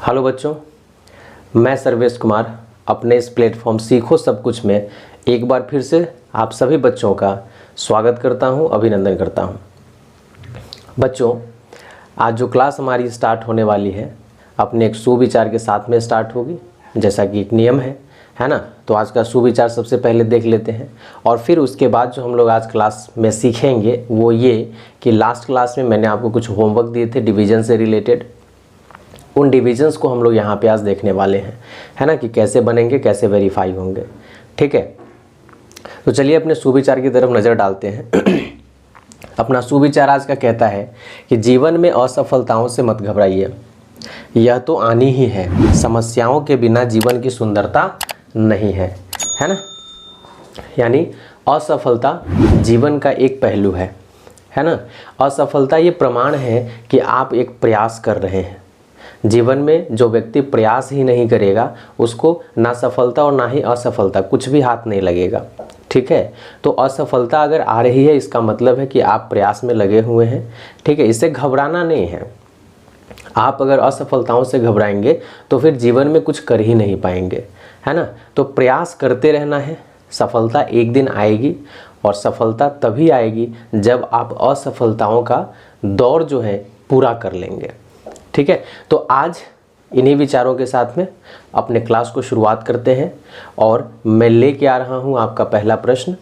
Hello बच्चों, मैं सर्वेश कुमार अपने इस प्लेटफॉर्म सीखो सब कुछ में एक बार फिर से आप सभी बच्चों का स्वागत करता हूं, अभिनंदन करता हूं। बच्चों, आज जो क्लास हमारी स्टार्ट होने वाली है अपने एक सुविचार के साथ में स्टार्ट होगी, जैसा कि एक नियम है ना। तो आज का सुविचार सबसे पहले देख लेते हैं और फिर उसके बाद जो हम लोग आज क्लास में सीखेंगे वो ये कि लास्ट क्लास में मैंने आपको कुछ होमवर्क दिए थे डिवीज़न से रिलेटेड। उन डिविजन्स को हम लोग यहाँ पे आज देखने वाले हैं, है ना, कि कैसे बनेंगे, कैसे वेरीफाई होंगे। ठीक है, तो चलिए अपने सुविचार की तरफ नज़र डालते हैं। अपना सुविचार आज का कहता है कि जीवन में असफलताओं से मत घबराइए, यह तो आनी ही है। समस्याओं के बिना जीवन की सुंदरता नहीं है ना। यानी असफलता जीवन का एक पहलू है ना। असफलता ये प्रमाण है कि आप एक प्रयास कर रहे हैं। जीवन में जो व्यक्ति प्रयास ही नहीं करेगा उसको ना सफलता और ना ही असफलता कुछ भी हाथ नहीं लगेगा। ठीक है, तो असफलता अगर आ रही है इसका मतलब है कि आप प्रयास में लगे हुए हैं। ठीक है, इससे घबराना नहीं है। आप अगर असफलताओं से घबराएंगे तो फिर जीवन में कुछ कर ही नहीं पाएंगे, है ना। तो प्रयास करते रहना है, सफलता एक दिन आएगी और सफलता तभी आएगी जब आप असफलताओं का दौर जो है पूरा कर लेंगे। ठीक है, तो आज इन्हीं विचारों के साथ में अपने क्लास को शुरुआत करते हैं और मैं लेके आ रहा हूं आपका पहला प्रश्न,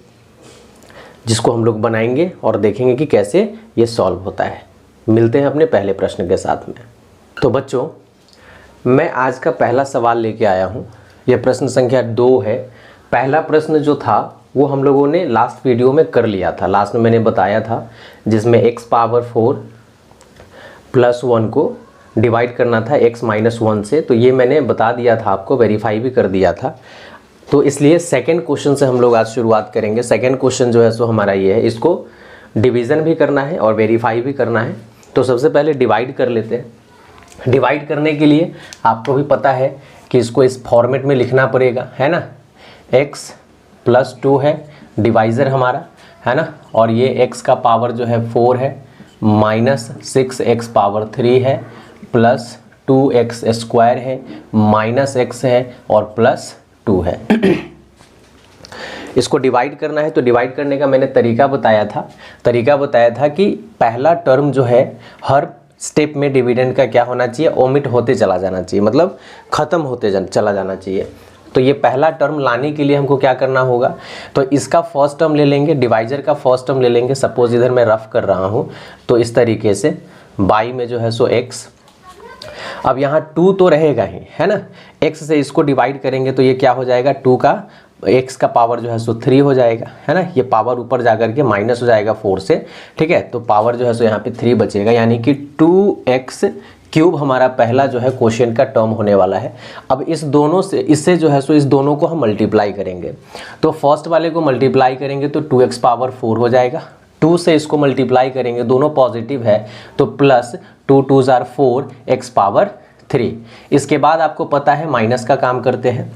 जिसको हम लोग बनाएंगे और देखेंगे कि कैसे ये सॉल्व होता है। मिलते हैं अपने पहले प्रश्न के साथ में। तो बच्चों, मैं आज का पहला सवाल लेके आया हूं। यह प्रश्न संख्या 2 है। पहला प्रश्न जो था वो हम लोगों ने लास्ट वीडियो में कर लिया था। लास्ट में मैंने बताया था जिसमें x⁴ + 1 को डिवाइड करना था x-1 से। तो ये मैंने बता दिया था आपको, वेरीफाई भी कर दिया था। तो इसलिए सेकंड क्वेश्चन से हम लोग आज शुरुआत करेंगे। सेकंड क्वेश्चन जो है सो हमारा ये है, इसको डिवीज़न भी करना है और वेरीफाई भी करना है। तो सबसे पहले डिवाइड कर लेते हैं। डिवाइड करने के लिए आपको भी पता है कि इसको इस फॉर्मेट में लिखना पड़ेगा, है ना। x + 2 है डिवाइज़र हमारा, है ना, और ये x का पावर जो है 4 है, -6x⁴ है, +2x² है, -x है और +2 है। इसको डिवाइड करना है। तो डिवाइड करने का मैंने तरीका बताया था कि पहला टर्म जो है हर स्टेप में डिविडेंड का क्या होना चाहिए, ओमिट होते चला जाना चाहिए, मतलब ख़त्म होते चला जाना चाहिए। तो ये पहला टर्म लाने के लिए हमको क्या करना होगा, तो इसका फर्स्ट टर्म ले लेंगे, डिवाइजर का फर्स्ट टर्म ले लेंगे। सपोज इधर मैं रफ कर रहा हूँ तो इस तरीके से बाई में जो है सो x, अब यहाँ 2 तो रहेगा ही, है ना। x से इसको डिवाइड करेंगे तो ये क्या हो जाएगा, 2 का x का पावर जो है सो 3 हो जाएगा, है ना। ये पावर ऊपर जा करके माइनस हो जाएगा 4 से। ठीक है, तो पावर जो है सो यहाँ पे 3 बचेगा, यानी कि 2x³ हमारा पहला जो है क्वेश्चन का टर्म होने वाला है। अब इस दोनों से, इससे जो है सो इस दोनों को हम मल्टीप्लाई करेंगे। तो फर्स्ट वाले को मल्टीप्लाई करेंगे तो 2x⁴ हो जाएगा। 2 से इसको मल्टीप्लाई करेंगे, दोनों पॉजिटिव है तो +2 × 2 = 4 x⁴। इसके बाद आपको पता है माइनस का काम करते हैं,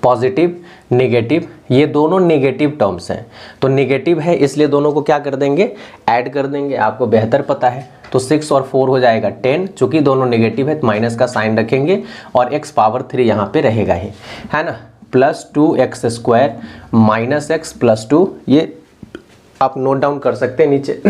पॉजिटिव नेगेटिव, ये दोनों नेगेटिव टर्म्स हैं। तो नेगेटिव है इसलिए दोनों को क्या कर देंगे, ऐड कर देंगे। आपको बेहतर पता है, तो 6 और 4 हो जाएगा 10। चूंकि दोनों नेगेटिव है तो माइनस का साइन रखेंगे और x⁴ यहाँ पे रहेगा ही, है ना। +2x² -x + 2, ये आप नोट डाउन कर सकते हैं नीचे।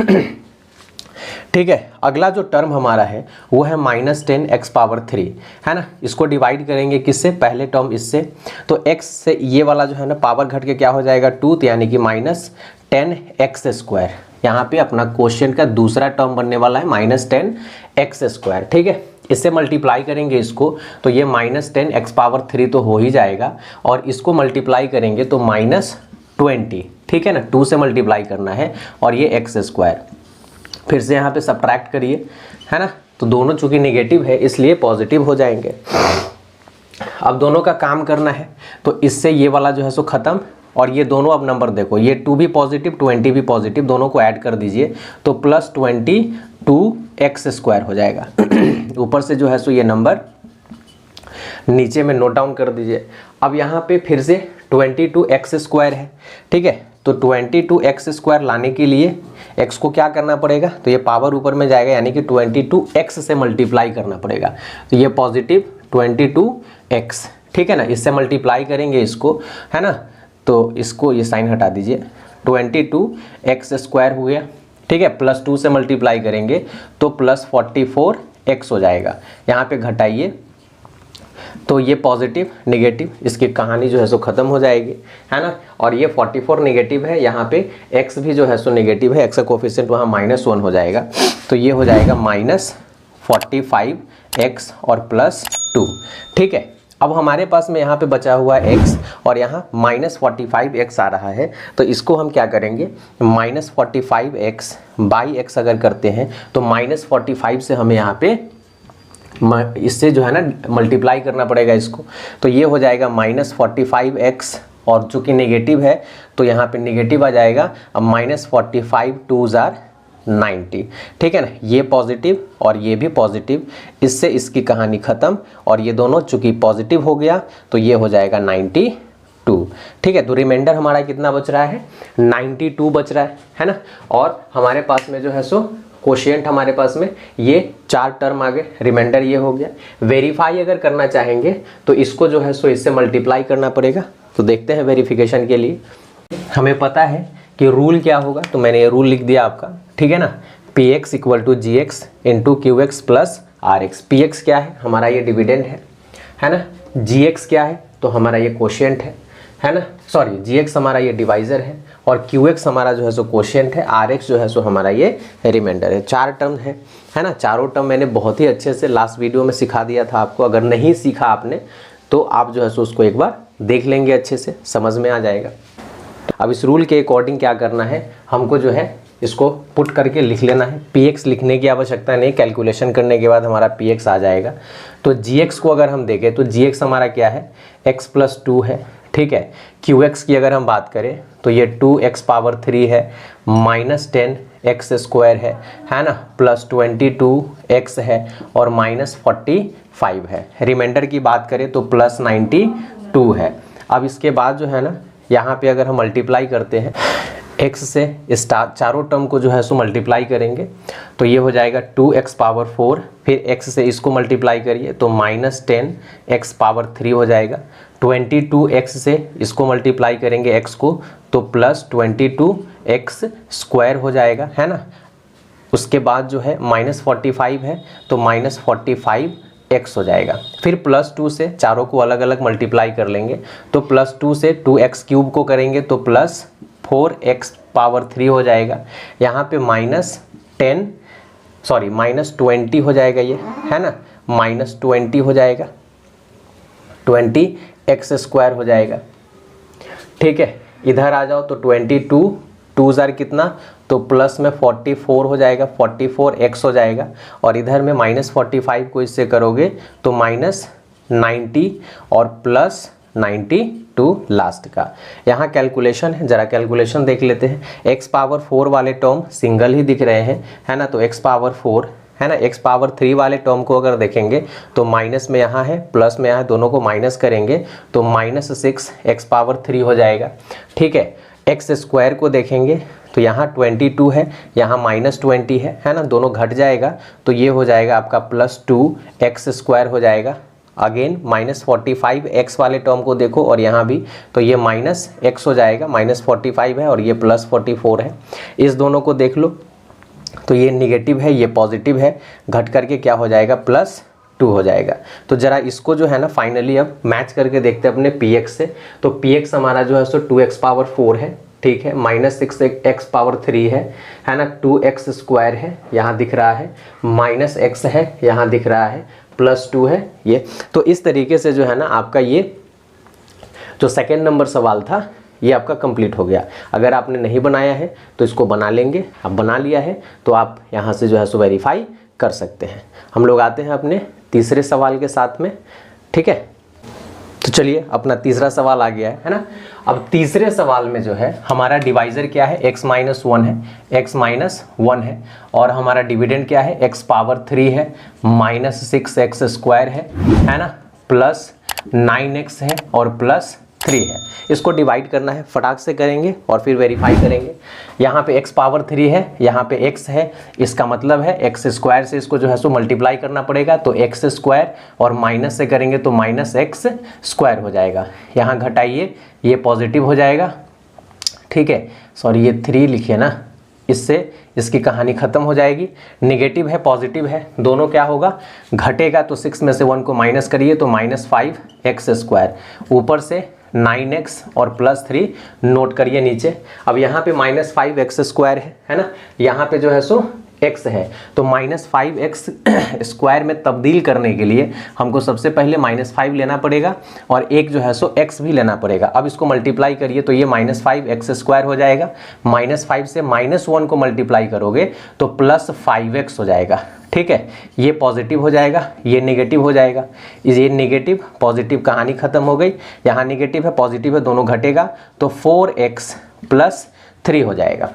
ठीक है, अगला जो टर्म हमारा है वो है -10x⁴, है ना। इसको डिवाइड करेंगे किससे, पहले टर्म इससे। तो x से ये वाला जो है ना पावर घट के क्या हो जाएगा 2, तो यानी कि -10x²। यहाँ पे अपना क्वेश्चन का दूसरा टर्म बनने वाला है -10x²। ठीक है, इससे मल्टीप्लाई करेंगे इसको तो ये -10x⁴ तो हो ही जाएगा, और इसको मल्टीप्लाई करेंगे तो -20। ठीक है ना, 2 से मल्टीप्लाई करना है और ये x²। फिर से यहाँ पे सब्ट्रैक्ट करिए, है ना। तो दोनों चूंकि नेगेटिव है इसलिए पॉजिटिव हो जाएंगे। अब दोनों का काम करना है तो इससे ये वाला जो है सो ख़त्म, और ये दोनों अब नंबर देखो, ये 2 भी पॉजिटिव 20 भी पॉजिटिव, दोनों को ऐड कर दीजिए तो +22x² हो जाएगा। ऊपर से जो है सो ये नंबर नीचे में नोट डाउन कर दीजिए। अब यहाँ पे फिर से 22x² है। ठीक है, तो 22x² लाने के लिए x को क्या करना पड़ेगा, तो ये पावर ऊपर में जाएगा यानी कि 22x से मल्टीप्लाई करना पड़ेगा। तो ये पॉजिटिव 22x, ठीक है ना, इससे मल्टीप्लाई करेंगे इसको, है ना, तो इसको ये साइन हटा दीजिए, 22x स्क्वायर हो गया, ठीक है, +2 से मल्टीप्लाई करेंगे तो +44x हो जाएगा। यहाँ पे घटाइए तो ये पॉजिटिव नेगेटिव, इसकी कहानी जो है सो ख़त्म हो जाएगी, है ना। और ये 44 नेगेटिव है, यहाँ पे x भी जो है सो नेगेटिव है, x का कोफिशिएंट वहाँ -1 हो जाएगा, तो ये हो जाएगा -45x और +2, ठीक है। अब हमारे पास में यहाँ पे बचा हुआ है x और यहाँ -45x आ रहा है, तो इसको हम क्या करेंगे, -45x बाई x अगर करते हैं तो -45 से हमें यहाँ पे इससे जो है ना मल्टीप्लाई करना पड़ेगा इसको, तो ये हो जाएगा -45x और चूँकि नेगेटिव है तो यहाँ पे नेगेटिव आ जाएगा, अब -45 2 जार 90, ठीक है ना, ये पॉजिटिव और ये भी पॉजिटिव, इससे इसकी कहानी ख़त्म, और ये दोनों चूँकि पॉजिटिव हो गया तो ये हो जाएगा 92, ठीक है। तो रिमाइंडर हमारा कितना बच रहा है, 92 बच रहा है ना। और हमारे पास में जो है सो कोशिएंट हमारे पास में ये 4 टर्म आ गए, रिमाइंडर ये हो गया। वेरीफाई अगर करना चाहेंगे तो इसको जो है सो इससे मल्टीप्लाई करना पड़ेगा, तो देखते हैं वेरिफिकेशन के लिए। हमें पता है कि रूल क्या होगा, तो मैंने ये रूल लिख दिया आपका, ठीक है ना, px = gx × qx + rx। px क्या है, हमारा ये डिविडेंड है ना, gx क्या है, तो हमारा ये कोशिएंट है ना, सॉरी gx हमारा ये डिवाइज़र है, और qx हमारा जो है सो कोशिएंट है, rx जो है सो हमारा ये रिमाइंडर है। 4 टर्म है ना, चारों टर्म मैंने बहुत ही अच्छे से लास्ट वीडियो में सिखा दिया था आपको, अगर नहीं सीखा आपने तो आप जो है सो उसको एक बार देख लेंगे, अच्छे से समझ में आ जाएगा। अब इस रूल के अकॉर्डिंग क्या करना है, हमको जो है इसको पुट करके लिख लेना है, px लिखने की आवश्यकता नहीं, कैलकुलेशन करने के बाद हमारा px आ जाएगा। तो gx को अगर हम देखें तो gx हमारा क्या है, x + 2 है, ठीक है। qx की अगर हम बात करें तो ये 2x⁻3 है, -10x² है ना, +22x है और -45 है। रिमाइंडर की बात करें तो +92 है। अब इसके बाद जो है ना, यहाँ पे अगर हम मल्टीप्लाई करते हैं x से, चारों टर्म को जो है सो मल्टीप्लाई करेंगे तो ये हो जाएगा 2x⁻4, फिर x से इसको मल्टीप्लाई करिए तो -10x⁻3 हो जाएगा, 22x से इसको मल्टीप्लाई करेंगे x को तो +22x² हो जाएगा, है ना। उसके बाद जो है -45 है तो -45x हो जाएगा, फिर +2 से चारों को अलग अलग मल्टीप्लाई कर लेंगे तो +2 से 2x³ को करेंगे तो +4x⁻3 हो जाएगा, यहाँ पे -20 हो जाएगा ये, है ना, -20 हो जाएगा, 20x² हो जाएगा, ठीक है। इधर आ जाओ तो 22 2 जार कितना, तो प्लस में 44 हो जाएगा, 44x हो जाएगा, और इधर में -45 को इससे करोगे तो -90 और +92 लास्ट का। यहाँ कैलकुलेशन है, ज़रा कैलकुलेशन देख लेते हैं। x⁻4 वाले टर्म सिंगल ही दिख रहे हैं, है ना, तो x⁻4 है ना, x⁻3 वाले टर्म को अगर देखेंगे तो माइनस में यहाँ है, प्लस में यहाँ है, दोनों को माइनस करेंगे तो -6x⁻3 हो जाएगा, ठीक है। x² को देखेंगे तो यहाँ 22 है, यहाँ -20 है ना, दोनों घट जाएगा तो ये हो जाएगा आपका +2x² हो जाएगा। अगेन -45x वाले टर्म को देखो और यहाँ भी, तो ये -x हो जाएगा, -45 है और ये +44 है। इस दोनों को देख लो तो ये निगेटिव है, ये पॉजिटिव है, घट करके क्या हो जाएगा, +2 हो जाएगा। तो ज़रा इसको जो है ना फाइनली अब मैच करके देखते हैं अपने px से। तो px हमारा जो है सो 2x⁻4 है, ठीक है, -6x⁻3 है ना, 2x² है, यहाँ दिख रहा है, -x है, यहाँ दिख रहा है, +2 है ये। तो इस तरीके से जो है ना आपका ये जो सेकेंड नंबर सवाल था ये आपका कंप्लीट हो गया। अगर आपने नहीं बनाया है तो इसको बना लेंगे, अब बना लिया है तो आप यहाँ से जो है सो वेरीफाई कर सकते हैं। हम लोग आते हैं अपने तीसरे सवाल के साथ में, ठीक है। तो चलिए अपना तीसरा सवाल आ गया है ना। अब तीसरे सवाल में जो है हमारा डिवाइज़र क्या है, x - 1 है, x - 1 है, और हमारा डिविडेंड क्या है, x⁻3 है, -6x² है ना, +9x है और 3 है। इसको डिवाइड करना है, फटाक से करेंगे और फिर वेरीफाई करेंगे। यहाँ पे x पावर 3 है, यहाँ पे x है, इसका मतलब है x स्क्वायर से इसको जो है सो मल्टीप्लाई करना पड़ेगा, तो x स्क्वायर और माइनस से करेंगे तो माइनस x स्क्वायर हो जाएगा। यहाँ घटाइए, ये पॉजिटिव हो जाएगा, ठीक है, सॉरी ये 3 लिखिए ना, इससे इसकी कहानी ख़त्म हो जाएगी। नेगेटिव है पॉजिटिव है, दोनों क्या होगा, घटेगा, तो 6 में से 1 को माइनस करिए तो -5x स्क्वायर, ऊपर से 9x और +3 नोट करिए नीचे। अब यहाँ पे -5x स्क्वायर है ना, यहाँ पे जो है सो x है, तो -5x स्क्वायर में तब्दील करने के लिए हमको सबसे पहले -5 लेना पड़ेगा और एक जो है सो x भी लेना पड़ेगा। अब इसको मल्टीप्लाई करिए तो ये -5x स्क्वायर हो जाएगा, -5 से -1 को मल्टीप्लाई करोगे तो +5x हो जाएगा, ठीक है, ये पॉजिटिव हो जाएगा, ये नेगेटिव हो जाएगा, ये नेगेटिव पॉजिटिव कहानी खत्म हो गई। यहाँ नेगेटिव है पॉजिटिव है दोनों घटेगा, तो 4x + 3 हो जाएगा।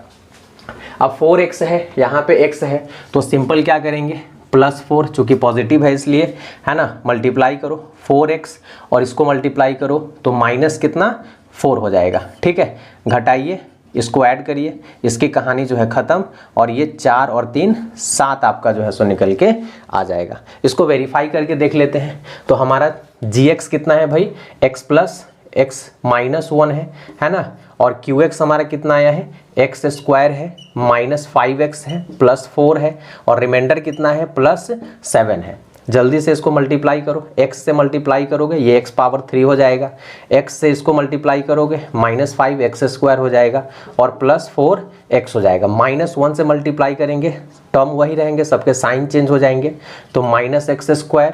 अब 4x है, यहाँ पे x है, तो सिंपल क्या करेंगे, +4, चूँकि पॉजिटिव है इसलिए, है ना, मल्टीप्लाई करो 4x और इसको मल्टीप्लाई करो तो माइनस कितना 4 हो जाएगा, ठीक है, घटाइए, इसको ऐड करिए, इसकी कहानी जो है ख़त्म, और ये 4 और 3 7 आपका जो है सो निकल के आ जाएगा। इसको वेरीफाई करके देख लेते हैं, तो हमारा gx कितना है भाई, x + x -1 है ना, और qx हमारा कितना आया है, x स्क्वायर है, -5x है, +4 है, और रिमाइंडर कितना है, +7 है। जल्दी से इसको मल्टीप्लाई करो, x से मल्टीप्लाई करोगे ये x पावर 3 हो जाएगा, x से इसको मल्टीप्लाई करोगे -5x स्क्वायर हो जाएगा और +4x हो जाएगा। -1 से मल्टीप्लाई करेंगे टर्म वही रहेंगे, सबके साइन चेंज हो जाएंगे, तो -x स्क्वायर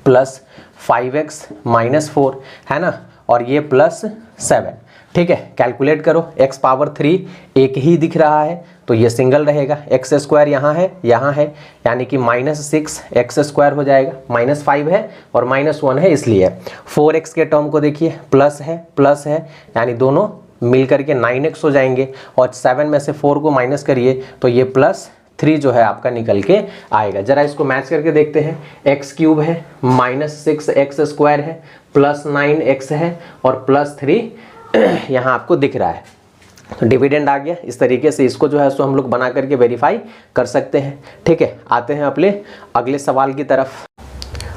+5x -4 है ना, और ये +7, ठीक है, कैलकुलेट करो, x पावर 3 एक ही दिख रहा है तो ये सिंगल रहेगा, x स्क्वायर यहाँ है, यानी कि -6x स्क्वायर हो जाएगा, -5 है और -1 है इसलिए। 4x के टर्म को देखिए, प्लस है, यानी दोनों मिल करके 9x हो जाएंगे, और 7 में से 4 को माइनस करिए तो ये +3 जो है आपका निकल के आएगा। जरा इसको मैच करके देखते हैं, x³ है, -6x स्क्वायर है, +9x है और +3 यहाँ आपको दिख रहा है, तो डिविडेंड आ गया। इस तरीके से इसको जो है सो हम लोग बना करके वेरीफाई कर सकते हैं, ठीक है। आते हैं अपने अगले सवाल की तरफ।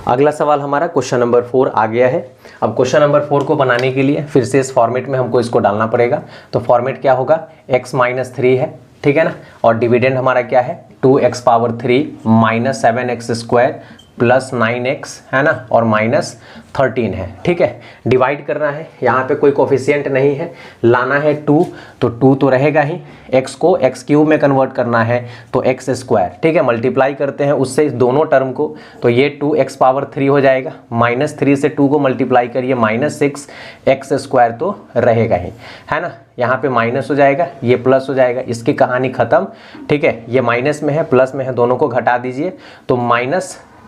अगला सवाल हमारा क्वेश्चन नंबर 4 आ गया है। अब क्वेश्चन नंबर 4 को बनाने के लिए फिर से इस फॉर्मेट में हमको इसको डालना पड़ेगा, तो फॉर्मेट क्या होगा, x - 3 है, ठीक है ना, और डिविडेंड हमारा क्या है, 2x power 3 -7x square +9x है ना, और -13 है, ठीक है। डिवाइड करना है, यहाँ पे कोई कोफिशिएंट नहीं है, लाना है 2, तो 2 तो रहेगा ही, x को x³ में कन्वर्ट करना है तो x स्क्वायर, ठीक है, मल्टीप्लाई करते हैं उससे इस दोनों टर्म को, तो ये 2x पावर 3 हो जाएगा, -3 से 2 को मल्टीप्लाई करिए -6x स्क्वायर तो रहेगा ही, है ना, यहाँ पे माइनस हो जाएगा, ये प्लस हो जाएगा, इसकी कहानी ख़त्म, ठीक है, ये माइनस में है प्लस में है, दोनों को घटा दीजिए तो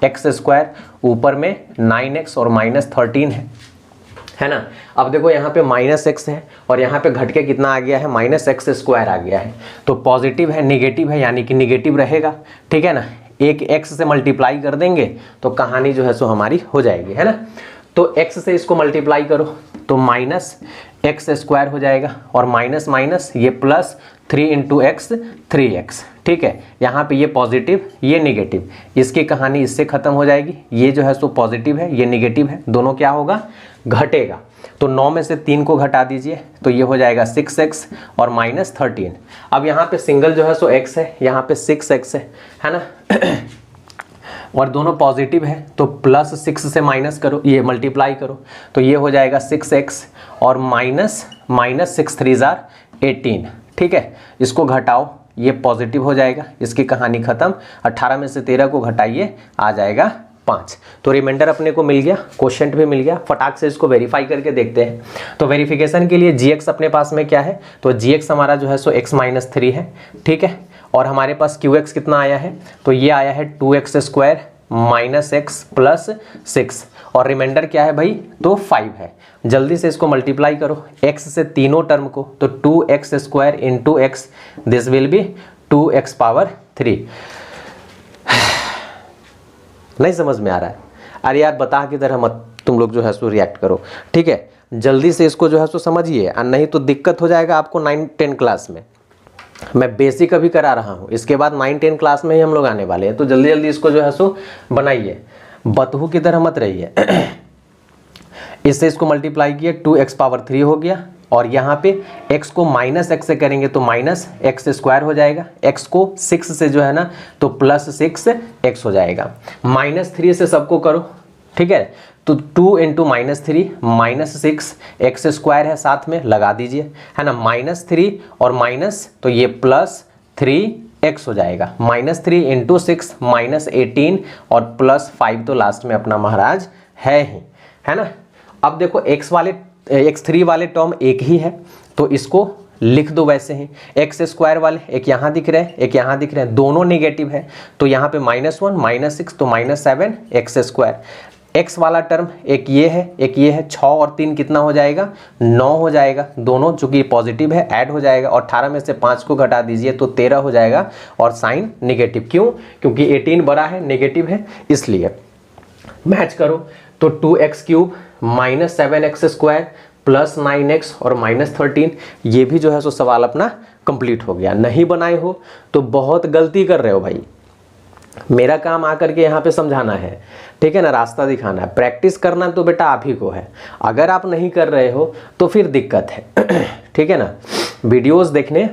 -x स्क्वायर, ऊपर में 9x और -13 है ना। अब देखो यहाँ पे -x है और यहाँ पे घट के कितना आ गया है, -x स्क्वायर आ गया है, तो पॉजिटिव है नेगेटिव है, यानी कि नेगेटिव रहेगा, ठीक है ना। एक x से मल्टीप्लाई कर देंगे तो कहानी जो है सो हमारी हो जाएगी, है ना। तो x से इसको मल्टीप्लाई करो तो -x स्क्वायर हो जाएगा, और माइनस ये +3 × x 3x, ठीक है। यहाँ पे ये पॉजिटिव ये नेगेटिव, इसकी कहानी इससे ख़त्म हो जाएगी, ये जो है सो पॉजिटिव है ये नेगेटिव है, दोनों क्या होगा, घटेगा, तो 9 में से 3 को घटा दीजिए तो ये हो जाएगा 6x और -13। अब यहाँ पे सिंगल जो है सो x है, यहाँ पे 6x है ना और दोनों पॉजिटिव है, तो +6 से माइनस करो, ये मल्टीप्लाई करो तो ये हो जाएगा 6x और -6 3 = 18, ठीक है। इसको घटाओ, ये पॉजिटिव हो जाएगा, इसकी कहानी ख़त्म। 18 में से 13 को घटाइए, आ जाएगा 5, तो रिमाइंडर अपने को मिल गया, क्वोशेंट भी मिल गया। फटाक से इसको वेरीफाई करके देखते हैं। तो वेरिफिकेशन के लिए gx अपने पास में क्या है, तो gx हमारा जो है सो x - 3 है, ठीक है, और हमारे पास qx कितना आया है, तो ये आया है 2x स्क्वायर -x + 6, और रिमाइंडर क्या है भाई, तो 5 है। जल्दी से इसको मल्टीप्लाई करो x से तीनों टर्म को, तो 2x square × x, this will be 2x power 3। नहीं समझ में आ रहा है, अरे यार बता की तरह मत तुम लोग जो है सो रिएक्ट करो, ठीक है। जल्दी से इसको जो है सो समझिए, नहीं तो दिक्कत हो जाएगा आपको 9-10 क्लास में। मैं बेसिक अभी करा रहा हूँ, इसके बाद 9-10 क्लास में ही हम लोग आने वाले हैं, तो जल्दी जल्दी इसको जो है सो बनाइए, बतहू की तरह मत रहिए। इससे इसको मल्टीप्लाई किए 2x⁻³ हो गया, और यहाँ पे x को -x से करेंगे तो -x² हो जाएगा, x को 6 से जो है ना तो +6x हो जाएगा। -3 से सबको करो, ठीक है, तो 2 × -3 -6 x² है, साथ में लगा दीजिए, है ना, -3 और माइनस तो ये +3x हो जाएगा। -3 × 6 -18 और +5 तो लास्ट में अपना महाराज है ही, है ना। अब देखो x3 वाले टर्म एक ही है, तो इसको लिख दो वैसे ही। x² वाले एक यहाँ दिख रहे हैं, एक यहाँ दिख रहे हैं, दोनों नेगेटिव है, तो यहाँ पे -1 -6 तो -7 x²। x वाला टर्म एक ये है, एक ये है, 6 और 3 कितना हो जाएगा, 9 हो जाएगा, दोनों चूंकि पॉजिटिव है ऐड हो जाएगा, और 18 में से 5 को घटा दीजिए तो 13 हो जाएगा, और साइन नेगेटिव। क्यों? क्योंकि 18 बड़ा है, नेगेटिव है, इसलिए। मैच करो तो 2x³ -7x² +9x और -13, ये भी जो है सो सवाल अपना कंप्लीट हो गया। नहीं बनाए हो तो बहुत गलती कर रहे हो भाई, मेरा काम आकर के यहाँ पे समझाना है, ठीक है ना, रास्ता दिखाना है। प्रैक्टिस करना तो बेटा आप ही को है, अगर आप नहीं कर रहे हो तो फिर दिक्कत है, ठीक है ना। वीडियोस देखने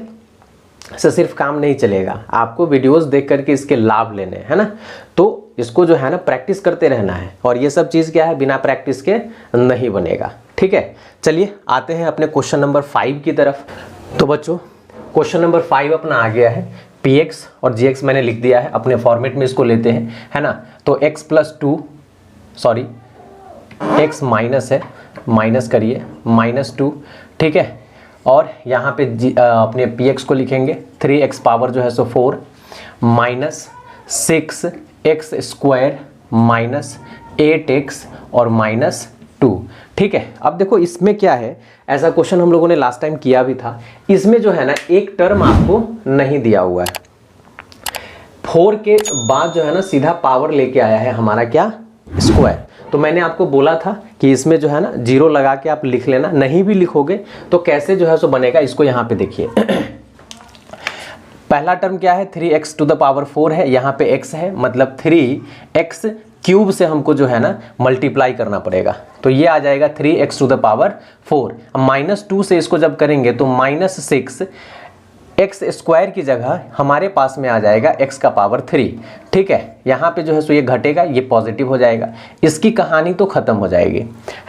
से सिर्फ काम नहीं चलेगा, आपको वीडियोस देख करके इसके लाभ लेने, है ना। तो इसको जो है ना प्रैक्टिस करते रहना है, और ये सब चीज़ क्या है, बिना प्रैक्टिस के नहीं बनेगा, ठीक है। चलिए आते हैं अपने क्वेश्चन नंबर 5 की तरफ। तो बच्चों क्वेश्चन नंबर 5 अपना आ गया है, px और gx मैंने लिख दिया है, अपने फॉर्मेट में इसको लेते हैं, है ना। तो x माइनस है, माइनस करिए -2, ठीक है, और यहाँ पे अपने px को लिखेंगे 3x पावर जो है सो 4 -6x² -8x और -2, ठीक है। अब देखो इसमें क्या है, ऐसा क्वेश्चन हम लोगों ने लास्ट टाइम किया भी था। इसमें जो है ना एक टर्म आपको नहीं दिया हुआ है, 4 के बाद जो है ना सीधा पावर लेके आया है हमारा क्या, स्क्वायर। तो मैंने आपको बोला था कि इसमें जो है ना 0 लगा के आप लिख लेना, नहीं भी लिखोगे तो कैसे जो है सो बनेगा, इसको यहाँ पे देखिए। पहला टर्म क्या है, 3x⁴ है, यहाँ पे x है, मतलब 3x³ से हमको जो है ना मल्टीप्लाई करना पड़ेगा, तो ये आ जाएगा 3x⁴। -2 से इसको जब करेंगे तो -6 x² की जगह हमारे पास में आ जाएगा x⁻3, ठीक है। यहाँ पे जो है सो ये घटेगा, ये पॉजिटिव हो जाएगा, इसकी कहानी तो खत्म हो जाएगी,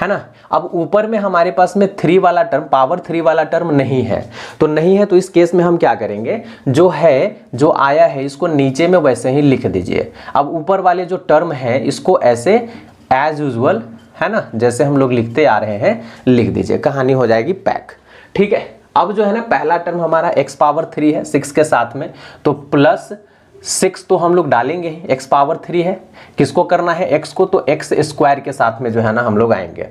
है ना। अब ऊपर में हमारे पास में 3 वाला टर्म, पावर 3 वाला टर्म नहीं है, तो इस केस में हम क्या करेंगे, जो आया है इसको नीचे में वैसे ही लिख दीजिए। अब ऊपर वाले जो टर्म है इसको ऐसे एज यूजुअल, है ना, जैसे हम लोग लिखते आ रहे हैं लिख दीजिए, कहानी हो जाएगी पैक, ठीक है। अब जो है ना पहला टर्म हमारा x⁻3 है 6 के साथ में, तो +6 तो हम लोग डालेंगे, x⁻3 है, किसको करना है, x को, तो x² के साथ में जो है ना हम लोग आएंगे,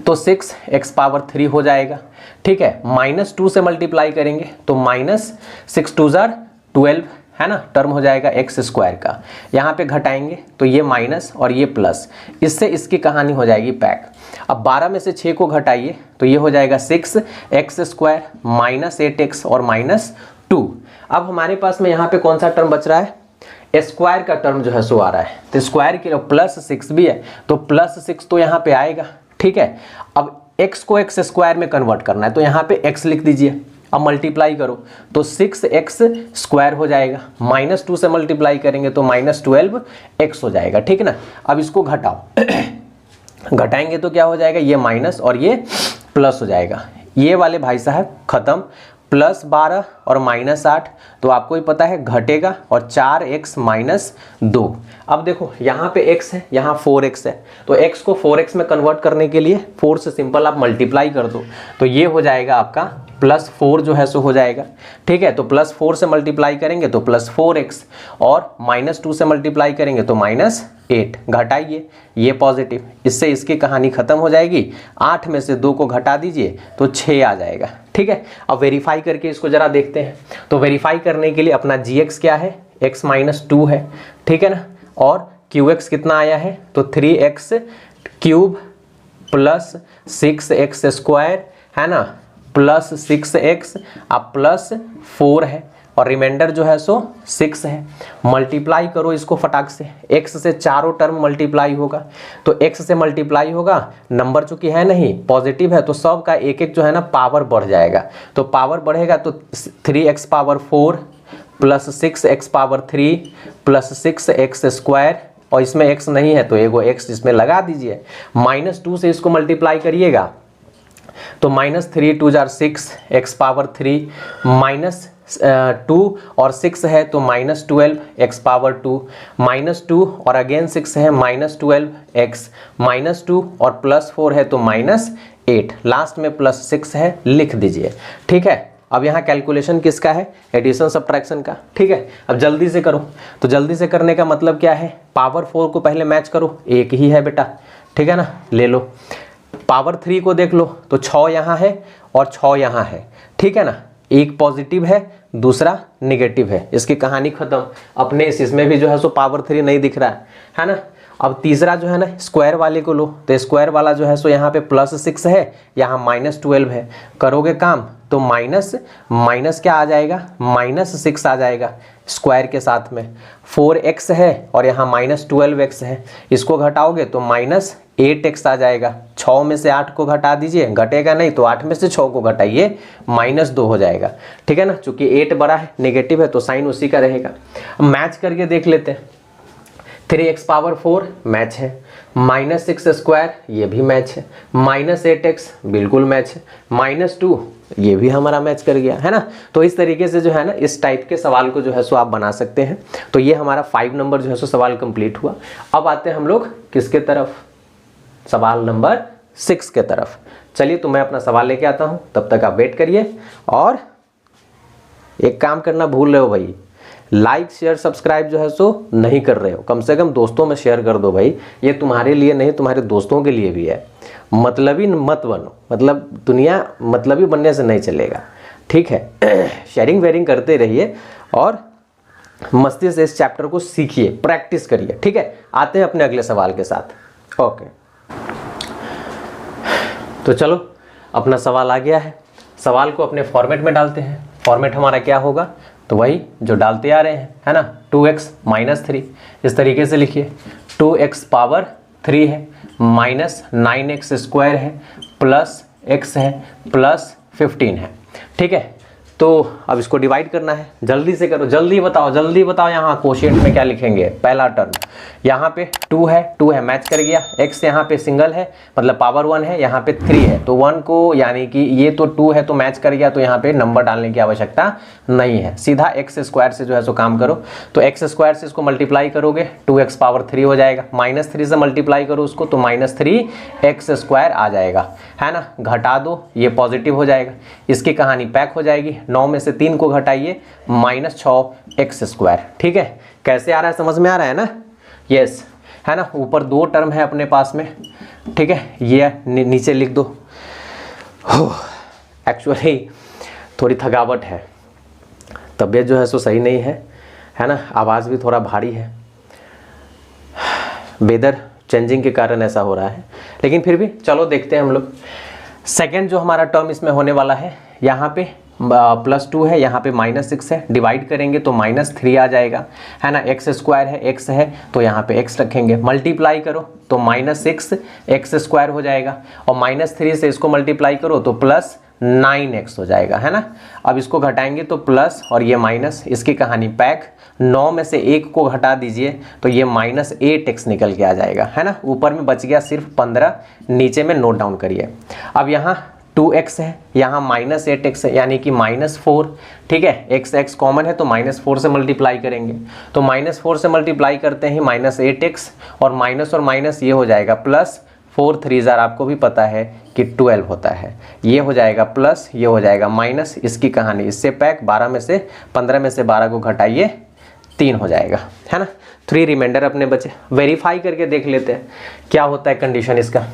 तो 6x⁻3 हो जाएगा, ठीक है। -2 से मल्टीप्लाई करेंगे तो -6×2 = 12, है ना, टर्म हो जाएगा x² का। यहाँ पे घटाएंगे तो ये माइनस और ये प्लस, इससे इसकी कहानी हो जाएगी पैक। अब 12 में से 6 को घटाइए तो ये हो जाएगा 6x² -8x और -2। अब हमारे पास में यहाँ पे कौन सा टर्म बच रहा है, स्क्वायर का टर्म जो है सो आ रहा है, तो स्क्वायर के +6 भी है, तो +6 तो यहाँ पे आएगा, ठीक है। अब x को x² में कन्वर्ट करना है, तो यहाँ पे x लिख दीजिए, अब मल्टीप्लाई करो तो 6x² हो जाएगा, -2 से मल्टीप्लाई करेंगे तो -12x हो जाएगा, ठीक है ना। अब इसको घटाओ, घटाएंगे तो क्या हो जाएगा, ये माइनस और ये प्लस हो जाएगा, ये वाले भाई साहब खत्म, +12 और -8, तो आपको ही पता है घटेगा, और 4x - 2। अब देखो यहाँ पे x है, यहाँ 4x है, तो x को 4x में कन्वर्ट करने के लिए 4 से सिंपल आप मल्टीप्लाई कर दो, तो ये हो जाएगा आपका +4 जो है सो हो जाएगा, ठीक है। तो +4 से मल्टीप्लाई करेंगे तो +4x, और -2 से मल्टीप्लाई करेंगे तो -8, घटाइए, ये पॉजिटिव, इससे इसकी कहानी खत्म हो जाएगी। 8 में से 2 को घटा दीजिए तो 6 आ जाएगा, ठीक है। अब वेरीफाई करके इसको जरा देखते हैं, तो वेरीफाई करने के लिए अपना gx क्या है, x - 2 है, ठीक है ना, और qx कितना आया है, तो 3x³ प्लस 6x स्क्वायर है ना, प्लस 6x अब प्लस 4 है और रिमाइंडर जो है सो 6 है। मल्टीप्लाई करो इसको फटाक से, x से चारों टर्म मल्टीप्लाई होगा तो x से मल्टीप्लाई होगा, नंबर चूंकि है नहीं पॉजिटिव है तो सब का एक एक जो है ना पावर बढ़ जाएगा, तो पावर बढ़ेगा तो 3x power 4 plus 6x power 3 plus 6x square, और इसमें x नहीं है तो एगो x इसमें लगा दीजिए, -2 से इसको मल्टीप्लाई करिएगा तो -3 2 जार 6 x पावर 3 -2 और 6 है तो -12 x पावर 2 -2 और अगेन 6 है -12 x -2 और +4 है तो -8, लास्ट में +6 है, लिख दीजिए। ठीक है, अब यहाँ कैलकुलेशन किसका है, एडिशन सब्ट्रैक्शन का। ठीक है, अब जल्दी से करो, तो जल्दी से करने का मतलब क्या है, पावर 4 को पहले मैच करो, एक ही है बेटा, ठीक है ना, ले लो। पावर 3 को देख लो तो 6 यहाँ है और 6 यहाँ है, ठीक है ना, एक पॉजिटिव है दूसरा नेगेटिव है, इसकी कहानी खत्म। अपने इसमें भी जो है सो पावर 3 नहीं दिख रहा है ना। अब तीसरा जो है ना स्क्वायर वाले को लो, तो स्क्वायर वाला जो है सो यहाँ पे +6 है, यहाँ -12 है, करोगे काम तो माइनस क्या आ जाएगा, -6 आ जाएगा स्क्वायर के साथ में, 4x है और यहाँ -12x है, इसको घटाओगे तो -8x आ जाएगा। 6 में से 8 को घटा दीजिए, घटेगा नहीं तो 8 में से 6 को घटाइए, -2 हो जाएगा। ठीक है ना, चूंकि 8 बड़ा है नेगेटिव है तो साइन उसी का रहेगा। मैच करके देख लेते हैं, 3x पावर 4 मैच है, -6 स्क्वायर ये भी मैच है, -8x बिल्कुल मैच है, -2 ये भी हमारा मैच कर गया है ना। तो इस तरीके से जो है ना इस टाइप के सवाल को जो है सो आप बना सकते हैं। तो ये हमारा 5 नंबर जो है सो सवाल कंप्लीट हुआ। अब आते हैं हम लोग किसके तरफ, सवाल नंबर 6 के तरफ। चलिए तो मैं अपना सवाल लेके आता हूँ, तब तक आप वेट करिए। और एक काम करना भूल रहे हो भाई, लाइक शेयर सब्सक्राइब जो है सो नहीं कर रहे हो, कम से कम दोस्तों में शेयर कर दो भाई, ये तुम्हारे लिए नहीं तुम्हारे दोस्तों के लिए भी है। मतलबी मत बनो, मतलब दुनिया मतलबी बनने से नहीं चलेगा, ठीक है। शेयरिंग वेयरिंग करते रहिए और मस्ती से इस चैप्टर को सीखिए, प्रैक्टिस करिए, ठीक है। आते हैं अपने अगले सवाल के साथ। ओके, तो चलो अपना सवाल आ गया है, सवाल को अपने फॉर्मेट में डालते हैं। फॉर्मेट हमारा क्या होगा, तो वही जो डालते आ रहे हैं, है ना, 2x - 3, इस तरीके से लिखिए, 2x पावर 3 है, -9x स्क्वायर है, प्लस x है, प्लस 15 है। ठीक है, तो अब इसको डिवाइड करना है, जल्दी से करो, जल्दी बताओ यहाँ क्वोशिएंट में क्या लिखेंगे। पहला टर्म यहाँ पे 2 है मैच कर गया, x यहाँ पे सिंगल है मतलब पावर 1 है, यहाँ पे 3 है तो 1 को, यानी कि ये तो 2 है तो मैच कर गया, तो यहाँ पे नंबर डालने की आवश्यकता नहीं है, सीधा x स्क्वायर से जो है सो काम करो। तो x स्क्वायर से इसको मल्टीप्लाई करोगे 2x पावर 3 हो जाएगा, -3 से मल्टीप्लाई करो उसको तो -3x स्क्वायर आ जाएगा, है ना, घटा दो ये पॉजिटिव हो जाएगा, इसकी कहानी पैक हो जाएगी। 9 में से 3 को घटाइए, -6x स्क्वायर। ठीक है, कैसे आ रहा है, समझ में आ रहा है ना, यस, है ना। ऊपर 2 टर्म है अपने पास में, ठीक है, ये नीचे लिख दो। एक्चुअली थोड़ी थकावट है, तबीयत जो है सो सही नहीं है ना, आवाज़ भी थोड़ा भारी है, वेदर चेंजिंग के कारण ऐसा हो रहा है, लेकिन फिर भी चलो देखते हैं हम लोग। सेकेंड जो हमारा टर्म इसमें होने वाला है, यहाँ पे +2 है, यहाँ पे -6 है, डिवाइड करेंगे तो -3 आ जाएगा, है ना, x स्क्वायर है, x है तो यहाँ पे x रखेंगे, मल्टीप्लाई करो तो -6x स्क्वायर हो जाएगा, और -3 से इसको मल्टीप्लाई करो तो +9x हो जाएगा, है ना। अब इसको घटाएंगे तो प्लस और ये माइनस, इसकी कहानी पैक। 9 में से 1 को घटा दीजिए तो ये -8x निकल के आ जाएगा, है ना। ऊपर में बच गया सिर्फ 15, नीचे में नोट डाउन करिए। अब यहाँ 2x है, यहाँ -8x है, यानी कि -4, ठीक है, x कॉमन है तो -4 से मल्टीप्लाई करेंगे, तो -4 से मल्टीप्लाई करते हैं -8x, और माइनस ये हो जाएगा प्लस, 4 3 जार आपको भी पता है कि 12 होता है, ये हो जाएगा प्लस, ये हो जाएगा माइनस, इसकी कहानी इससे पैक। 15 में से 12 को घटाइए 3 हो जाएगा, है ना। 3 रिमाइंडर अपने बचे, वेरीफाई करके देख लेते हैं क्या होता है कंडीशन इसका।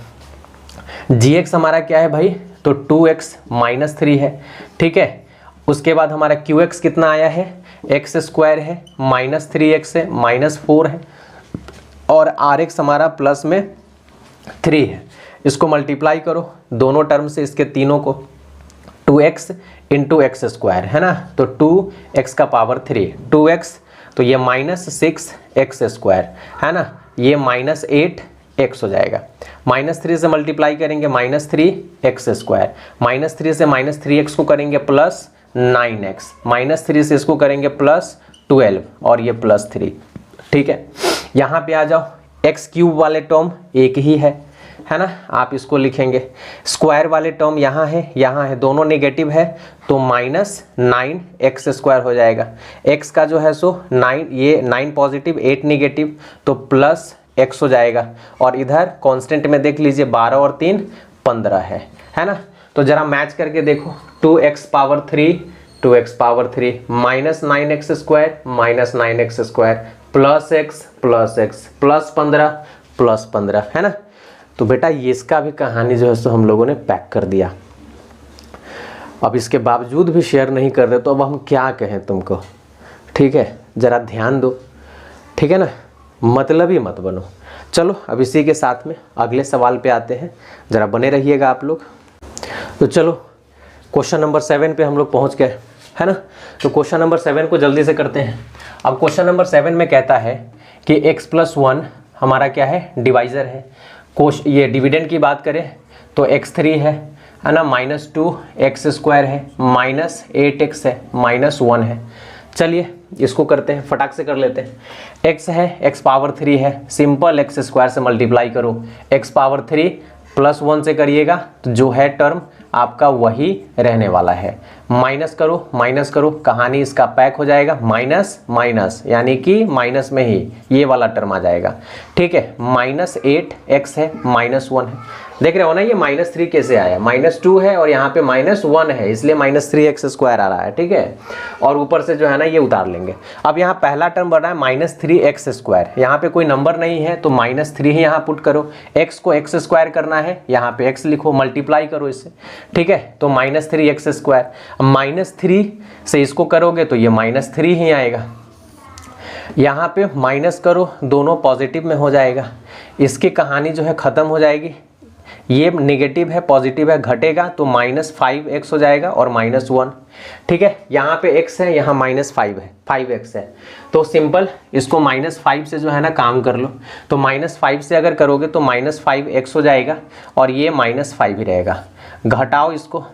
gx हमारा क्या है भाई, तो 2x - 3 है, ठीक है। उसके बाद हमारा qx कितना आया है, x स्क्वायर है, -3x है, -4 है, और rx हमारा प्लस में 3 है, इसको मल्टीप्लाई करो दोनों टर्म से, इसके तीनों को, 2x इंटू एक्स स्क्वायर है ना, तो 2x का पावर 3, 2x, तो ये -6x स्क्वायर है ना, ये -8x हो जाएगा। -3 से मल्टीप्लाई करेंगे -3x स्क्वायर, -3 से -3x को करेंगे +9x, -3 से इसको करेंगे +12 और ये +3। ठीक है, यहाँ पे आ जाओ, एक्स क्यूब वाले टर्म एक ही है ना, आप इसको लिखेंगे। स्क्वायर वाले टर्म यहाँ है, दोनों नेगेटिव है तो -9x स्क्वायर हो जाएगा। x का जो है सो 9, ये 9 पॉजिटिव 8 नेगेटिव, तो +x हो जाएगा। और इधर कांस्टेंट में देख लीजिए 12 और 3 15 है ना। तो जरा मैच करके देखो, 2x power 3 -9x square -9x square +x +15 है ना। तो बेटा ये इसका भी कहानी जो है सो हम लोगों ने पैक कर दिया। अब इसके बावजूद भी शेयर नहीं कर रहे तो अब हम क्या कहें तुमको। ठीक है, जरा ध्यान दो, ठीक है ना, मतलब ही मत बनो। चलो अब इसी के साथ में अगले सवाल पे आते हैं, जरा बने रहिएगा आप लोग। तो चलो क्वेश्चन नंबर 7 पे हम लोग पहुंच गए है ना। तो क्वेश्चन नंबर 7 को जल्दी से करते हैं। अब क्वेश्चन नंबर 7 में कहता है कि x+1 हमारा क्या है, डिवाइज़र है। ये डिविडेंड की बात करें तो x3 है ना, -2x स्क्वायर है, -8x है, -1 है। चलिए इसको करते हैं, फटाक से कर लेते हैं। x है, x पावर 3 है, सिंपल x स्क्वायर से मल्टीप्लाई करो, x पावर 3 +1 से करिएगा तो जो है टर्म आपका वही रहने वाला है। माइनस करो, कहानी इसका पैक हो जाएगा, माइनस यानी कि माइनस में ही ये वाला टर्म आ जाएगा। ठीक है, -8x है, -1 है, देख रहे हो ना, ये -3 कैसे आया, -2 है और यहाँ पे -1 है, इसलिए -3x स्क्वायर आ रहा है। ठीक है, और ऊपर से जो है ना ये उतार लेंगे। अब यहाँ पहला टर्म बढ़ रहा है -3x स्क्वायर, यहाँ पे कोई नंबर नहीं है तो -3 ही यहाँ पुट करो। x को x स्क्वायर करना है, यहाँ पे x लिखो, मल्टीप्लाई करो इससे। ठीक है, तो -3x स्क्वायर, -3 से इसको करोगे तो ये -3 ही आएगा। यहाँ पे माइनस करो, दोनों पॉजिटिव में हो जाएगा, इसकी कहानी जो है ख़त्म हो जाएगी। ये नेगेटिव है पॉजिटिव है, घटेगा तो -5x हो जाएगा और -1। ठीक है, यहाँ पे x है, यहाँ -5 है, 5x है, तो सिंपल इसको -5 से जो है ना काम कर लो। तो -5 से अगर करोगे तो -5x हो जाएगा और ये -5 ही रहेगा। घटाओ इसको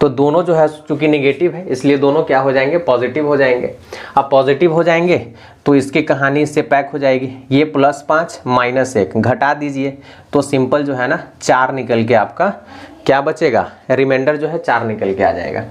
तो दोनों जो है चूंकि नेगेटिव है इसलिए दोनों क्या हो जाएंगे, पॉजिटिव हो जाएंगे। अब पॉजिटिव हो जाएंगे तो इसकी कहानी इससे पैक हो जाएगी। ये +5 -1 घटा दीजिए तो सिंपल जो है ना 4 निकल के आपका क्या बचेगा, रिमाइंडर जो है 4 निकल के आ जाएगा।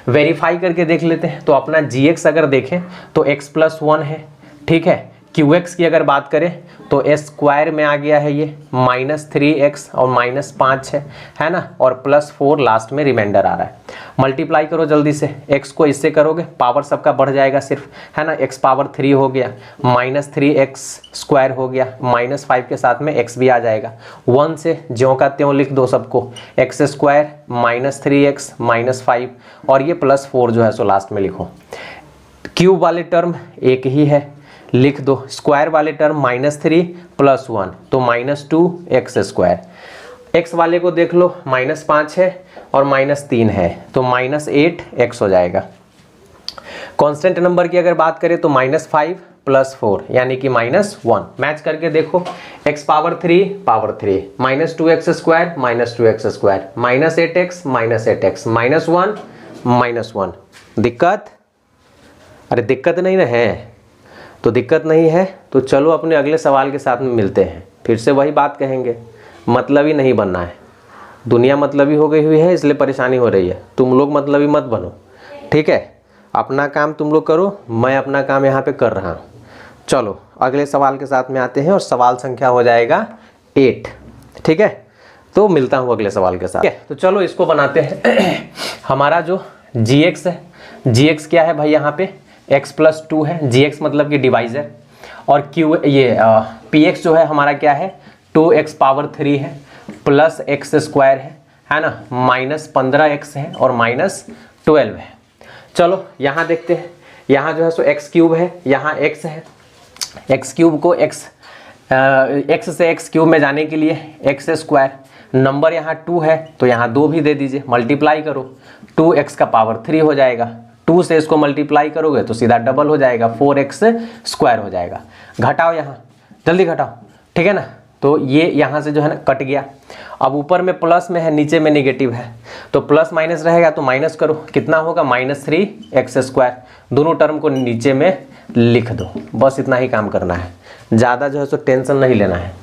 वेरीफाई करके देख लेते हैं। तो अपना gx अगर देखें तो x+1 है। ठीक है, qx की अगर बात करें तो s स्क्वायर में आ गया है, ये -3x और -5 है ना, और +4 लास्ट में रिमाइंडर आ रहा है। मल्टीप्लाई करो जल्दी से, x को इससे करोगे पावर सबका बढ़ जाएगा सिर्फ, है ना, x पावर 3 हो गया, -3x स्क्वायर हो गया, -5 के साथ में x भी आ जाएगा। 1 से ज्यों का त्यों लिख दो सबको, x स्क्वायर -3x -5 और ये +4 जो है सो लास्ट में लिखो। क्यूब वाले टर्म एक ही है, लिख दो। स्क्वायर वाले टर्म -3 +1 तो -2x स्क्वायर। x वाले को देख लो, -5 है और -3 है तो -8x हो जाएगा। कांस्टेंट नंबर की अगर बात करें तो -5 +4 यानी कि -1। मैच करके देखो, x power 3 -2x square -2x square, -8x -8x, -1 दिक्कत, अरे दिक्कत नहीं ना है तो दिक्कत नहीं है तो चलो अपने अगले सवाल के साथ में मिलते हैं। फिर से वही बात कहेंगे, मतलबी नहीं बनना है। दुनिया मतलबी हो गई हुई है इसलिए परेशानी हो रही है, तुम लोग मतलबी मत बनो। ठीक है, अपना काम तुम लोग करो, मैं अपना काम यहाँ पे कर रहा हूँ। चलो अगले सवाल के साथ में आते हैं और सवाल संख्या हो जाएगा 8। ठीक है, तो मिलता हूँ अगले सवाल के साथ। तो चलो इसको बनाते हैं। हमारा जो gx है, gx क्या है भाई, यहाँ पे x+2 है, gx मतलब कि डिवाइज़र, और px जो है हमारा क्या है, 2x पावर 3 है +x स्क्वायर है ना, -15x है और -12 है। चलो यहाँ देखते हैं, यहाँ जो है सो x क्यूब है, यहाँ x है, x क्यूब को x एक्स से एक्स क्यूब में जाने के लिए एक्स स्क्वायर, नंबर यहाँ 2 है तो यहाँ 2 भी दे दीजिए, मल्टीप्लाई करो 2x का पावर 3 हो जाएगा, 2 से इसको मल्टीप्लाई करोगे तो सीधा डबल हो जाएगा 4x स्क्वायर हो जाएगा। घटाओ यहाँ, जल्दी घटाओ, ठीक है ना। तो ये यहाँ से जो है ना कट गया। अब ऊपर में प्लस में है, नीचे में नेगेटिव है, तो प्लस माइनस रहेगा तो माइनस करो, कितना होगा -3x स्क्वायर। दोनों टर्म को नीचे में लिख दो, बस इतना ही काम करना है, ज़्यादा जो है सो टेंशन नहीं लेना है।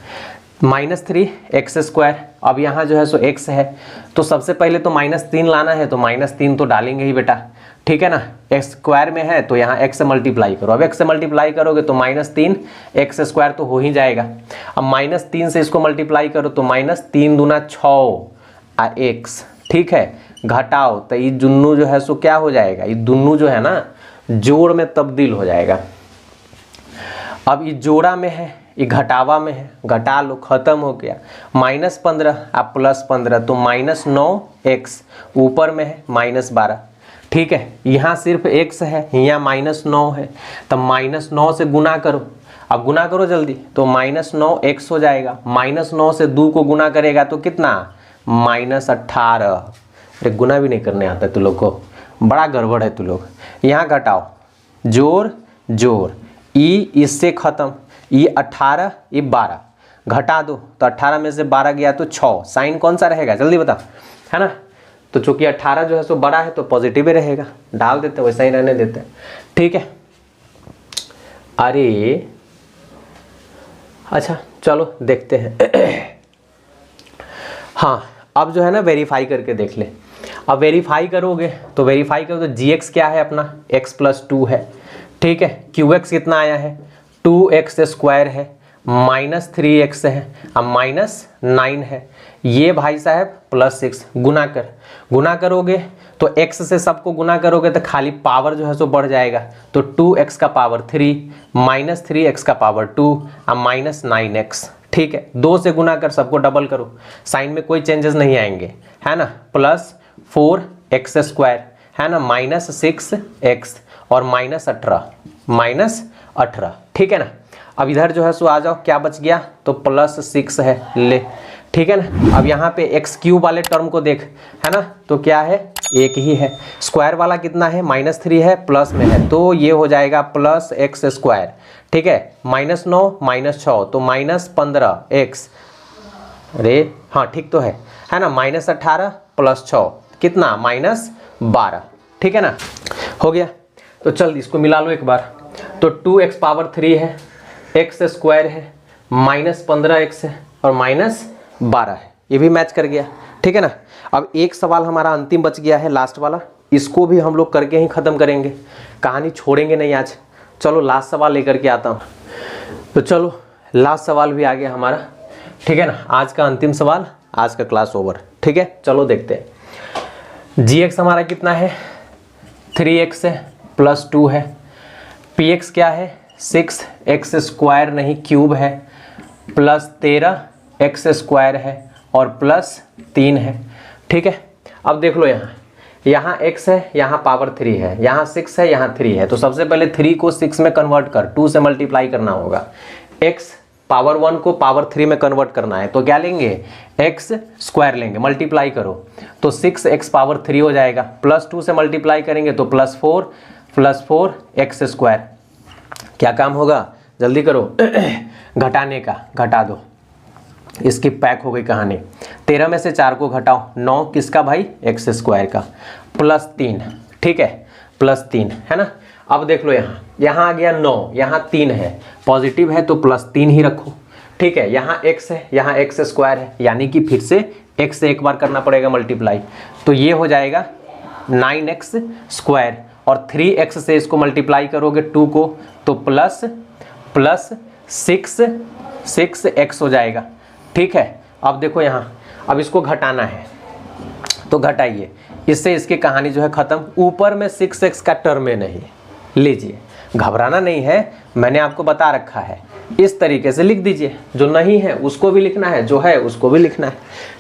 -3x स्क्वायर, अब यहाँ जो है सो x है तो सबसे पहले तो -3 लाना है, तो -3 तो डालेंगे ही बेटा, ठीक है ना। x स्क्वायर में है तो यहाँ x से मल्टीप्लाई करो, अब x से मल्टीप्लाई करोगे तो -3x स्क्वायर तो हो ही जाएगा। अब -3 से इसको मल्टीप्लाई करो तो -3 दूना 6x, ठीक है। घटाओ तो ये दुन्नू जो है सो क्या हो जाएगा, ये दुन्नू जो है ना जोड़ में तब्दील हो जाएगा। अब ये जोड़ा में है, ये घटावा में है, घटा लो, खत्म हो गया। -15 आप +15 तो -9x, ऊपर में है -12, ठीक है। यहाँ सिर्फ x है, यहाँ -9 है, तब -9 से गुना करो, अब गुना करो जल्दी, तो -9x हो जाएगा। -9 से 2 को गुना करेगा तो कितना, -18। अरे गुना भी नहीं करने आता है तू लोग को, बड़ा गड़बड़ है तू लोग। यहाँ घटाओ, जोड़ जोड़, ई इससे खत्म, ये 18 ये 12, घटा दो तो 18 में से 12 गया तो 6, साइन कौन सा रहेगा जल्दी बता, है ना। तो चूंकि 18 जो है सो बड़ा है तो पॉजिटिव ही रहेगा, डाल देते वैसा ही रहने देते, ठीक है। अरे अच्छा चलो देखते हैं। हाँ अब जो है ना वेरीफाई करके देख ले। अब वेरीफाई करोगे तो वेरीफाई करो तो gx क्या है अपना, x + 2 है, ठीक है। qx कितना आया है, 2x स्क्वायर है, -3x है, अब -9 है, ये भाई साहब +6, गुना कर, गुना करोगे तो x से सबको गुना करोगे तो खाली पावर जो है सो बढ़ जाएगा, तो 2x का पावर 3 -3x का पावर 2 अब -9x, ठीक है। 2 से गुना कर, सबको डबल करो, साइन में कोई चेंजेस नहीं आएंगे, है ना। +4x स्क्वायर, है ना, -6x और -18, ठीक है ना। अब इधर जो है सो आ जाओ, क्या बच गया, तो +6 है ले, ठीक है ना। अब यहाँ पे x³ वाले टर्म को देख, है ना, तो क्या है, एक ही है। स्क्वायर वाला कितना है, -3 है, प्लस में है तो ये हो जाएगा +x स्क्वायर, ठीक है। -9 -6 तो -15x, अरे हाँ ठीक तो है ना। -18 + 6 कितना, -12, ठीक है ना, हो गया। तो चल इसको मिला लो एक बार, तो 2x पावर 3 है, x स्क्वायर है, -15x है और -12 है, ये भी मैच कर गया, ठीक है ना। अब एक सवाल हमारा अंतिम बच गया है, लास्ट वाला, इसको भी हम लोग करके ही ख़त्म करेंगे, कहानी छोड़ेंगे नहीं आज। चलो लास्ट सवाल लेकर के आता हूँ। तो चलो लास्ट सवाल भी आ गया हमारा, ठीक है ना, आज का अंतिम सवाल, आज का क्लास ओवर, ठीक है। चलो देखते हैं। gx हमारा कितना है, 3x है, +2 है, px क्या है, 6x स्क्वायर नहीं क्यूब है, +13x स्क्वायर है और +3 है, ठीक है। अब देख लो यहाँ x है, यहाँ पावर 3 है, यहाँ 6 है, यहाँ 3 है, तो सबसे पहले 3 को 6 में कन्वर्ट कर, 2 से मल्टीप्लाई करना होगा। x पावर 1 को पावर 3 में कन्वर्ट करना है तो क्या लेंगे, x स्क्वायर लेंगे, मल्टीप्लाई करो तो 6x पावर 3 हो जाएगा, +2 से मल्टीप्लाई करेंगे तो +4x स्क्वायर, क्या काम होगा जल्दी करो, घटाने का, घटा दो, इसकी पैक हो गई कहानी। 13 में से 4 को घटाओ, 9 किसका भाई, x स्क्वायर का, +3, ठीक है, +3 है ना। अब देख लो यहाँ आ गया 9, यहाँ 3 है, पॉजिटिव है तो +3 ही रखो, ठीक है। यहाँ x है, यहाँ x स्क्वायर है, यानी कि फिर से x से एक बार करना पड़ेगा मल्टीप्लाई, तो ये हो जाएगा 9x स्क्वायर और 3x से इसको मल्टीप्लाई करोगे 2 को तो प्लस 6x हो जाएगा, ठीक है। अब देखो यहाँ, अब इसको घटाना है तो घटाइए, इससे इसकी कहानी जो है ख़त्म। ऊपर में 6x का टर्म नहीं, लीजिए, घबराना नहीं है, मैंने आपको बता रखा है, इस तरीके से लिख दीजिए, जो नहीं है उसको भी लिखना है, जो है उसको भी लिखना है,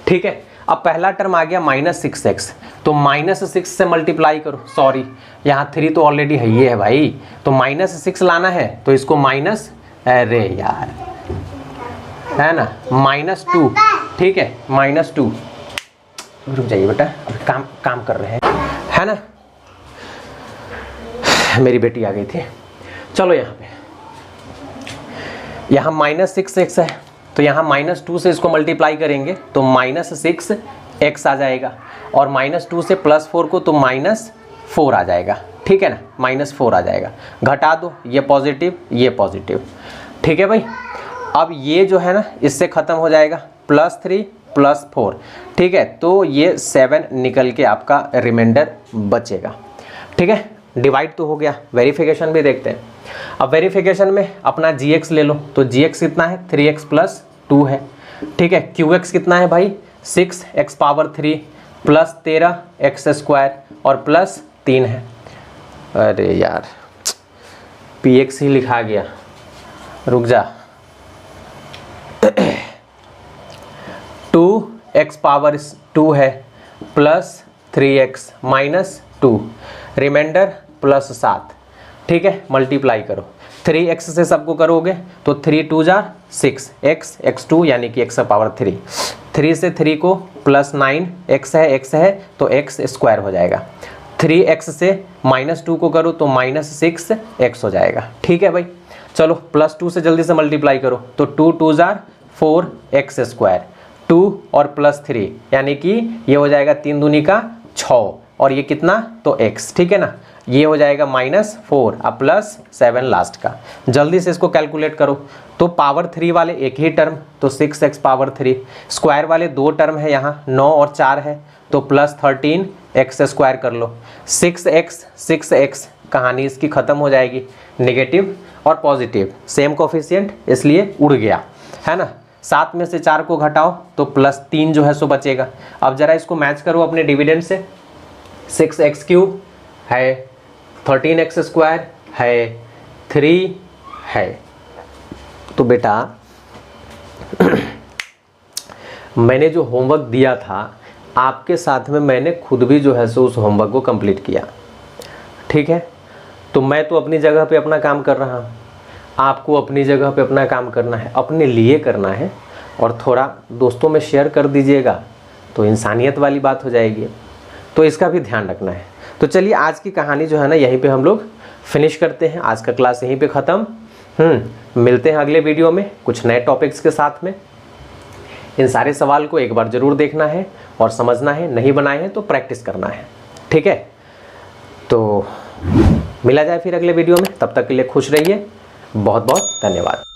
ठीक है। अब पहला टर्म आ गया -6x, तो -6 से मल्टीप्लाई करो, सॉरी यहाँ 3 तो ऑलरेडी है, ये है भाई, तो -6 लाना है तो इसको माइनस, अरे यार है ना, -2, ठीक है, -2। रुक जाइए बेटा, अभी काम कर रहे हैं, है ना। मेरी बेटी आ गई थी। चलो यहाँ -6x है, तो यहाँ -2 से इसको मल्टीप्लाई करेंगे तो -6x आ जाएगा, और -2 से +4 को तो -4 आ जाएगा, ठीक है ना, -4 आ जाएगा। घटा दो, ये पॉजिटिव ये पॉजिटिव, ठीक है भाई। अब ये जो है ना इससे ख़त्म हो जाएगा, +3 +4, ठीक है, तो ये 7 निकल के आपका रिमाइंडर बचेगा, ठीक है। डिवाइड तो हो गया, वेरिफिकेशन भी देखते हैं। अब वेरिफिकेशन में अपना gx ले लो, तो gx कितना है, 3x + 2 है, ठीक है। qx कितना है भाई, 6x⁻³ + 13x² और +3 है। अरे यार px ही लिखा गया, रुक जा। 2x⁻² है प्लस 3x -2, रिमाइंडर +7, ठीक है। मल्टीप्लाई करो, 3x से सबको करोगे तो 3 2 जार 6, x2 यानी कि x⁻3, 3 से 3 को +9, x है तो x² हो जाएगा। 3x से -2 को करो तो -6x हो जाएगा, ठीक है भाई। चलो +2 से जल्दी से मल्टीप्लाई करो, तो 2 2 जार 4x², 2 और +3 यानी कि ये हो जाएगा 3 दूनी का 6, और ये कितना तो x, ठीक है ना। ये हो जाएगा -4 अब +7 लास्ट का। जल्दी से इसको कैलकुलेट करो, तो पावर 3 वाले एक ही टर्म तो 6x⁻3, स्क्वायर वाले 2 टर्म है यहाँ 9 और 4 है तो +13x² कर लो। 6x कहानी इसकी ख़त्म हो जाएगी, नेगेटिव और पॉजिटिव सेम कोफिशिएंट इसलिए उड़ गया, है ना। 7 में से 4 को घटाओ तो +3 जो है सो बचेगा। अब ज़रा इसको मैच करो अपने डिविडेंड से, 6x³ है, 13x² है, 3 है। तो बेटा मैंने जो होमवर्क दिया था आपके साथ में मैंने खुद भी जो है सो उस होमवर्क को कंप्लीट किया, ठीक है। तो मैं तो अपनी जगह पे अपना काम कर रहा हूँ, आपको अपनी जगह पे अपना काम करना है, अपने लिए करना है, और थोड़ा दोस्तों में शेयर कर दीजिएगा तो इंसानियत वाली बात हो जाएगी, तो इसका भी ध्यान रखना है। तो चलिए आज की कहानी जो है ना यहीं पे हम लोग फिनिश करते हैं, आज का क्लास यहीं पे ख़त्म। मिलते हैं अगले वीडियो में कुछ नए टॉपिक्स के साथ में। इन सारे सवाल को एक बार ज़रूर देखना है और समझना है, नहीं बनाए हैं तो प्रैक्टिस करना है, ठीक है। तो मिला जाए फिर अगले वीडियो में, तब तक के लिए खुश रहिए, बहुत बहुत धन्यवाद।